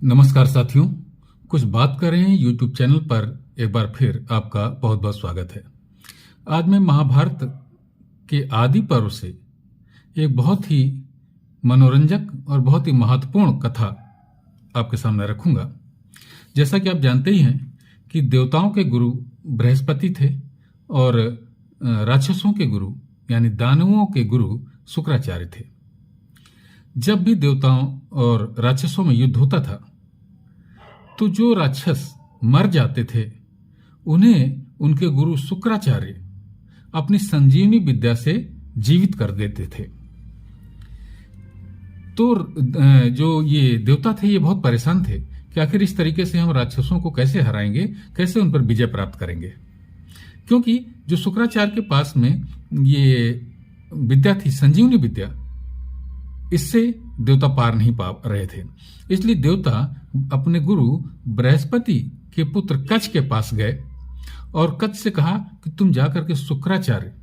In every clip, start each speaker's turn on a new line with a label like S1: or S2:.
S1: नमस्कार साथियों, कुछ बात करें यूट्यूब चैनल पर एक बार फिर आपका बहुत बहुत स्वागत है। आज मैं महाभारत के आदि पर्व से एक बहुत ही मनोरंजक और बहुत ही महत्वपूर्ण कथा आपके सामने रखूंगा। जैसा कि आप जानते ही हैं कि देवताओं के गुरु बृहस्पति थे और राक्षसों के गुरु यानी दानवों के गुरु शुक्राचार्य थे। जब भी देवताओं और राक्षसों में युद्ध होता था तो जो राक्षस मर जाते थे उन्हें उनके गुरु शुक्राचार्य अपनी संजीवनी विद्या से जीवित कर देते थे। तो जो ये देवता थे ये बहुत परेशान थे कि आखिर इस तरीके से हम राक्षसों को कैसे हराएंगे, कैसे उन पर विजय प्राप्त करेंगे, क्योंकि जो शुक्राचार्य के पास में ये विद्या थी संजीवनी विद्या, इससे देवता पार नहीं पा रहे थे। इसलिए देवता अपने गुरु बृहस्पति के पुत्र कच्छ के पास गए और कच्छ से कहा कि तुम जाकर के शुक्राचार्य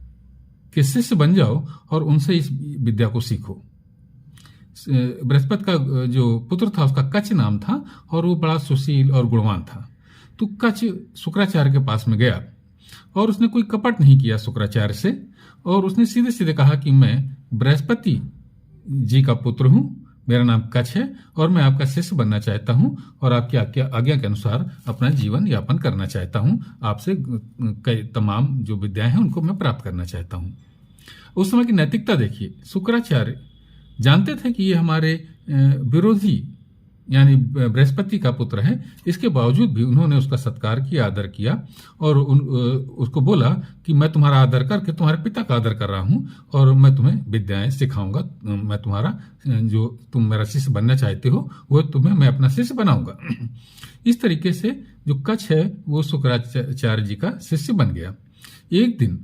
S1: के शिष्य बन जाओ और उनसे इस विद्या को सीखो। बृहस्पति का जो पुत्र था उसका कच्छ नाम था और वो बड़ा सुशील और गुणवान था। तो कच्छ शुक्राचार्य के पास में गया और उसने कोई कपट नहीं किया शुक्राचार्य से, और उसने सीधे सीधे कहा कि मैं बृहस्पति जी का पुत्र हूं, मेरा नाम कच्छ है और मैं आपका शिष्य बनना चाहता हूं और आपकी आज्ञा के अनुसार अपना जीवन यापन करना चाहता हूं। आपसे कई तमाम जो विद्याएं हैं उनको मैं प्राप्त करना चाहता हूं। उस समय की नैतिकता देखिए, शुक्राचार्य जानते थे कि ये हमारे विरोधी यानी बृहस्पति का पुत्र है, इसके बावजूद भी उन्होंने उसका सत्कार किया, आदर किया और उसको बोला कि मैं तुम्हारा आदर करके तुम्हारे पिता का आदर कर रहा हूं और मैं तुम्हें विद्याएं सिखाऊंगा, मैं तुम्हारा जो तुम मेरा शिष्य बनना चाहते हो वो तुम्हें मैं अपना शिष्य बनाऊंगा। इस तरीके से जो कच्छ है वो शुक्राचार्य जी का शिष्य बन गया। एक दिन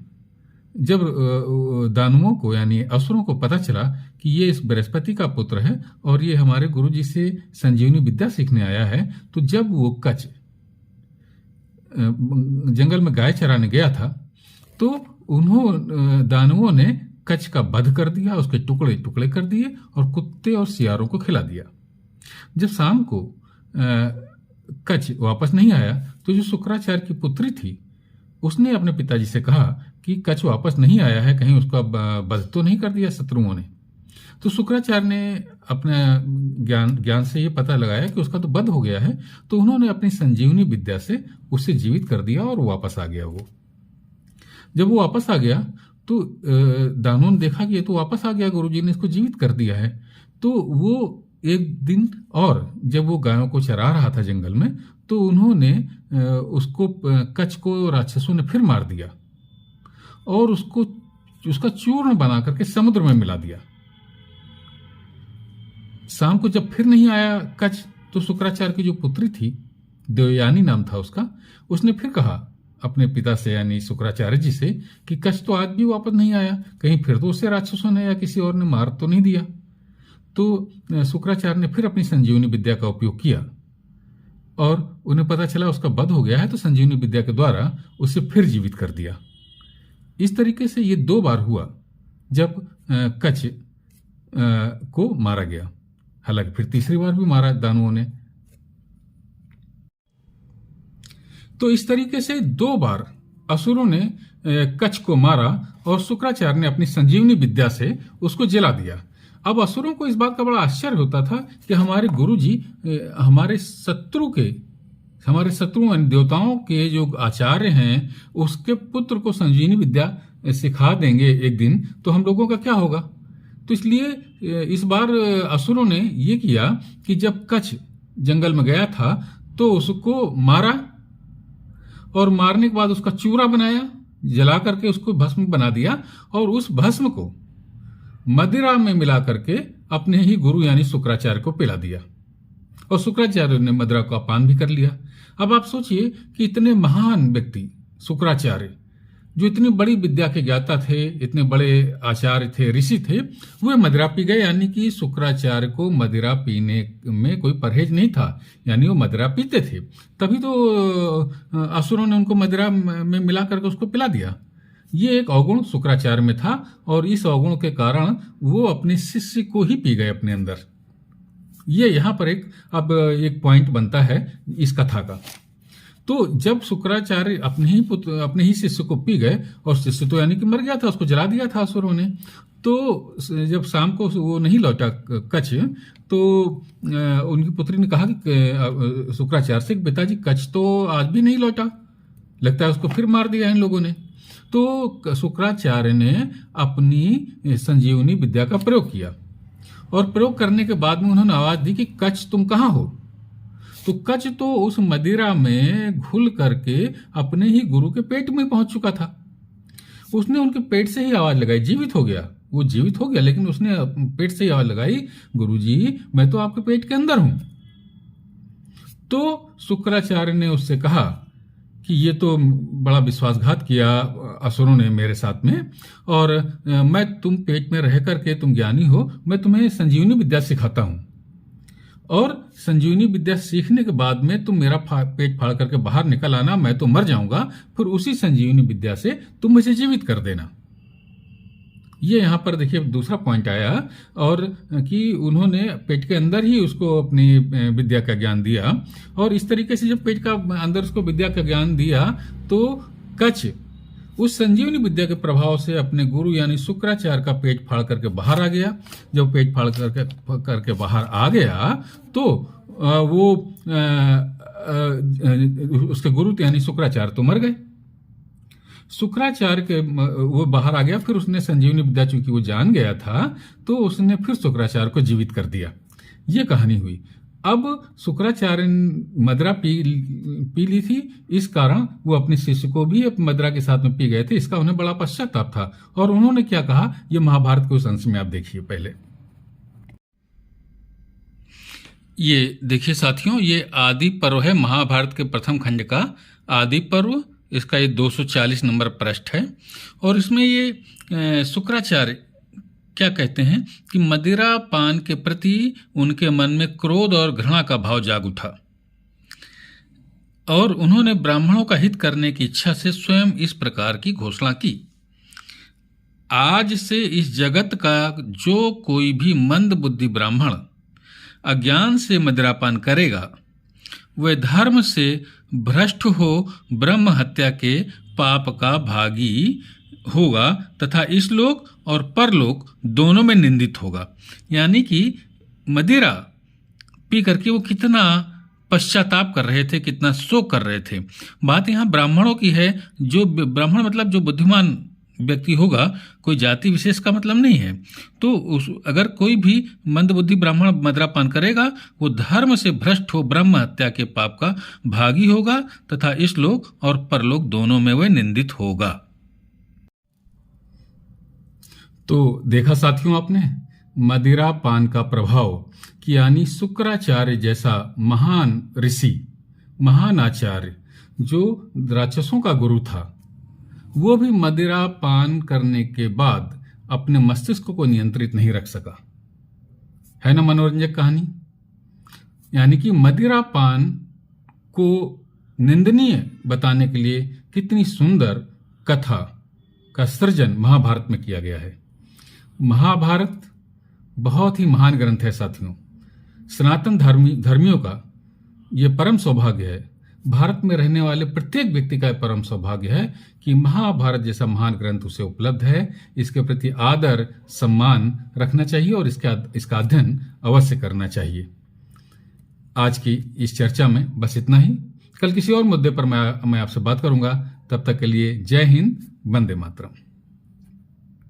S1: जब दानवों को यानी असुरों को पता चला कि ये इस बृहस्पति का पुत्र है और ये हमारे गुरु जी से संजीवनी विद्या सीखने आया है, तो जब वो कच्छ जंगल में गाय चराने गया था तो दानवों ने कच्छ का वध कर दिया, उसके टुकड़े टुकड़े कर दिए और कुत्ते और सियारों को खिला दिया। जब शाम को कच्छ वापस नहीं आया तो जो शुक्राचार्य की पुत्री थी उसने अपने पिताजी से कहा कि कच्छ वापस नहीं आया है, कहीं उसका वध तो नहीं कर दिया शत्रुओं ने। तो शुक्राचार्य ने अपने ज्ञान से ये पता लगाया कि उसका तो वध हो गया है, तो उन्होंने अपनी संजीवनी विद्या से उसे जीवित कर दिया और वापस आ गया। वो जब वो वापस आ गया तो दानवों ने देखा कि ये तो वापस आ गया, गुरुजी ने इसको जीवित कर दिया है। तो वो एक दिन और जब वो गायों को चरा रहा था जंगल में तो उन्होंने उसको कच्छ को राक्षसों ने फिर मार दिया और उसका चूर्ण बना करके समुद्र में मिला दिया। शाम को जब फिर नहीं आया कच्छ तो शुक्राचार्य की जो पुत्री थी, देवयानी नाम था उसका, उसने फिर कहा अपने पिता से यानी शुक्राचार्य जी से कि कच्छ तो आज भी वापस नहीं आया, कहीं फिर तो उसे राक्षसों ने या किसी और ने मार तो नहीं दिया। तो शुक्राचार्य ने फिर अपनी संजीवनी विद्या का उपयोग किया और उन्हें पता चला उसका वध हो गया है, तो संजीवनी विद्या के द्वारा उसे फिर जीवित कर दिया। इस तरीके से ये 2 बार हुआ जब कच्छ को मारा गया। हालांकि फिर तीसरी बार भी मारा दानवों ने। तो इस तरीके से 2 बार असुरों ने कच्छ को मारा और शुक्राचार्य ने अपनी संजीवनी विद्या से उसको जला दिया। अब असुरों को इस बात का बड़ा आश्चर्य होता था कि हमारे गुरुजी हमारे शत्रु देवताओं के जो आचार्य हैं उसके पुत्र को संजीवनी विद्या सिखा देंगे एक दिन, तो हम लोगों का क्या होगा। तो इसलिए इस बार असुरों ने ये किया कि जब कच्छ जंगल में गया था तो उसको मारा और मारने के बाद उसका चूरा बनाया, जला करके उसको भस्म बना दिया और उस भस्म को मदिरा में मिला करके अपने ही गुरु यानी शुक्राचार्य को पिला दिया और शुक्राचार्य ने मदिरा का पान भी कर लिया। अब आप सोचिए कि इतने महान व्यक्ति शुक्राचार्य जो इतनी बड़ी विद्या के ज्ञाता थे, इतने बड़े आचार्य थे, ऋषि थे, वे मदिरा पी गए। यानी कि शुक्राचार्य को मदिरा पीने में कोई परहेज नहीं था, यानी वो मदिरा पीते थे, तभी तो असुरों ने उनको मदिरा में मिला करके उसको पिला दिया। ये एक अवगुण शुक्राचार्य में था और इस अवगुण के कारण वो अपने शिष्य को ही पी गए अपने अंदर। ये यहाँ पर एक पॉइंट बनता है इस कथा का। तो जब शुक्राचार्य अपने ही शिष्य को पी गए, और शिष्य तो यानी कि मर गया था, उसको जला दिया था असुरों ने, तो जब शाम को वो नहीं लौटा कच्छ, तो उनकी पुत्री ने कहा कि शुक्राचार्य से, पिताजी कच्छ तो आज भी नहीं लौटा, लगता है उसको फिर मार दिया इन लोगों ने। तो शुक्राचार्य ने अपनी संजीवनी विद्या का प्रयोग किया, और प्रयोग करने के बाद में उन्होंने आवाज दी कि कच्छ तुम कहाँ हो। तो कच्छ तो उस मदिरा में घुल करके अपने ही गुरु के पेट में पहुंच चुका था। उसने उनके पेट से ही आवाज लगाई, जीवित हो गया, वो जीवित हो गया, लेकिन उसने पेट से ही आवाज लगाई, गुरुजी मैं तो आपके पेट के अंदर हूं। तो शुक्राचार्य ने उससे कहा कि ये तो बड़ा विश्वासघात किया असुरों ने मेरे साथ में, और मैं तुम पेट में रह करके तुम ज्ञानी हो, मैं तुम्हें संजीवनी विद्या सिखाता हूं, और संजीवनी विद्या सीखने के बाद में तुम मेरा पेट फाड़ करके बाहर निकल आना, मैं तो मर जाऊंगा, फिर उसी संजीवनी विद्या से तुम मुझे जीवित कर देना। ये यहाँ पर देखिए दूसरा पॉइंट आया, और कि उन्होंने पेट के अंदर ही उसको अपनी विद्या का ज्ञान दिया, और इस तरीके से जब पेट का अंदर उसको विद्या का ज्ञान दिया, तो कच्छ उस संजीवनी विद्या के प्रभाव से अपने गुरु यानी शुक्राचार्य का पेट फाड़ करके बाहर आ गया। जब पेट फाड़ करके बाहर आ गया, तो वो उसके गुरु यानी शुक्राचार्य तो मर गए। शुक्राचार्य के वो बाहर आ गया, फिर उसने संजीवनी विद्या, चूंकि वो जान गया था, तो उसने फिर शुक्राचार्य को जीवित कर दिया। ये कहानी हुई। अब शुक्राचार्य मदिरा पी ली थी, इस कारण वो अपने शिष्य को भी मदिरा के साथ में पी गए थे। इसका उन्हें बड़ा पश्चाताप था, और उन्होंने क्या कहा, ये महाभारत के उस अंश में आप देखिए। पहले ये देखिए साथियों, ये आदि पर्व है, महाभारत के प्रथम खंड का आदि पर्व। इसका ये 240 नंबर पृष्ठ है, और इसमें ये शुक्राचार्य क्या कहते हैं कि मदिरा पान के प्रति उनके मन में क्रोध और घृणा का भाव जाग उठा, और उन्होंने ब्राह्मणों का हित करने की इच्छा से स्वयं इस प्रकार की घोषणा की, आज से इस जगत का जो कोई भी मंद बुद्धि ब्राह्मण अज्ञान से मदिरापान करेगा, वह धर्म से भ्रष्ट हो ब्रह्म हत्या के पाप का भागी होगा, तथा इस लोक और परलोक दोनों में निंदित होगा। यानी कि मदिरा पी करके वो कितना पश्चाताप कर रहे थे, कितना शोक कर रहे थे। बात यहाँ ब्राह्मणों की है। जो ब्राह्मण मतलब जो बुद्धिमान व्यक्ति होगा, कोई जाति विशेष का मतलब नहीं है। तो अगर कोई भी मंदबुद्धि ब्राह्मण मदिरापान करेगा, वो धर्म से भ्रष्ट हो ब्रह्म हत्या के पाप का भागी होगा, तथा इस लोक और परलोक दोनों में वह निंदित होगा। तो देखा साथियों आपने मदिरा पान का प्रभाव, कि यानी शुक्राचार्य जैसा महान ऋषि, महान आचार्य, जो राक्षसों का गुरु था, वो भी मदिरा पान करने के बाद अपने मस्तिष्क को नियंत्रित नहीं रख सका। है ना मनोरंजक कहानी। यानी कि मदिरा पान को निंदनीय बताने के लिए कितनी सुंदर कथा का सृजन महाभारत में किया गया है। महाभारत बहुत ही महान ग्रंथ है साथियों। सनातन धर्मियों का यह परम सौभाग्य है, भारत में रहने वाले प्रत्येक व्यक्ति का परम सौभाग्य है कि महाभारत जैसा महान ग्रंथ उसे उपलब्ध है। इसके प्रति आदर सम्मान रखना चाहिए, और इसका अध्ययन अवश्य करना चाहिए। आज की इस चर्चा में बस इतना ही। कल किसी और मुद्दे पर मैं आपसे बात करूंगा। तब तक के लिए जय हिंद, वंदे मातरम।